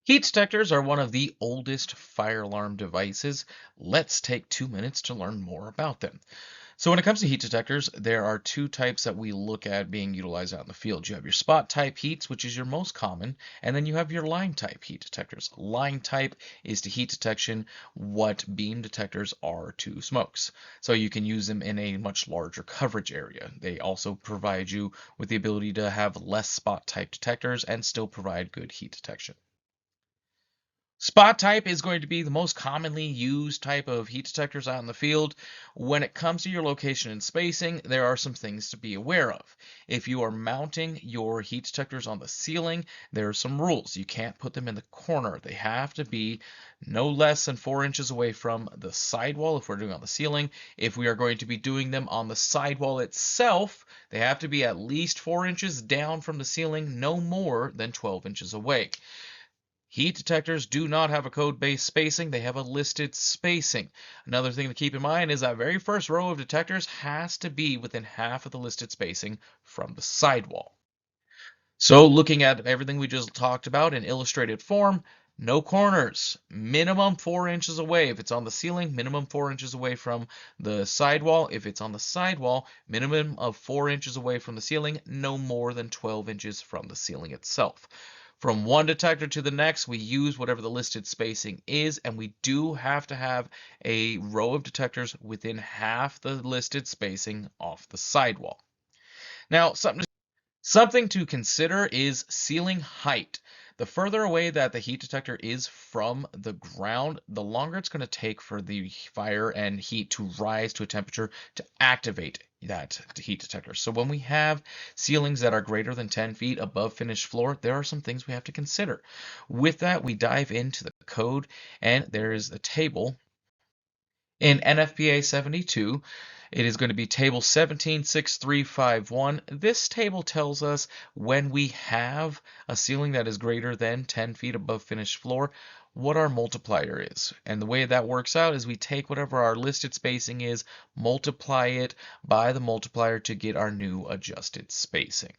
Heat detectors are one of the oldest fire alarm devices. Let's take 2 minutes to learn more about them. So when it comes to heat detectors, there are two types that we look at being utilized out in the field. You have your spot type heats, which is your most common, and then you have your line type heat detectors. Line type is to heat detection what beam detectors are to smokes. So you can use them in a much larger coverage area. They also provide you with the ability to have less spot type detectors and still provide good heat detection. Spot type is going to be the most commonly used type of heat detectors out in the field. When it comes to your location and spacing, there are some things to be aware of. If you are mounting your heat detectors on the ceiling, there are some rules. You can't put them in the corner. They have to be no less than 4 inches away from the sidewall if we're doing on the ceiling. If we are going to be doing them on the sidewall itself, they have to be at least 4 inches down from the ceiling, no more than 12 inches away. Heat detectors do not have a code-based spacing, they have a listed spacing. Another thing to keep in mind is that very first row of detectors has to be within half of the listed spacing from the sidewall. So looking at everything we just talked about in illustrated form, no corners, minimum 4 inches away. If it's on the ceiling, minimum 4 inches away from the sidewall. If it's on the sidewall, minimum of 4 inches away from the ceiling, no more than 12 inches from the ceiling itself. From one detector to the next, we use whatever the listed spacing is, and we do have to have a row of detectors within half the listed spacing off the sidewall. Now, something to consider is ceiling height. The further away that the heat detector is from the ground, the longer it's going to take for the fire and heat to rise to a temperature to activate that heat detector. So when we have ceilings that are greater than 10 feet above finished floor, there are some things we have to consider. With that, we dive into the code, and there is a table in NFPA 72. It is going to be table 176351. This table tells us when we have a ceiling that is greater than 10 feet above finished floor, what our multiplier is. And the way that works out is we take whatever our listed spacing is, multiply it by the multiplier to get our new adjusted spacing.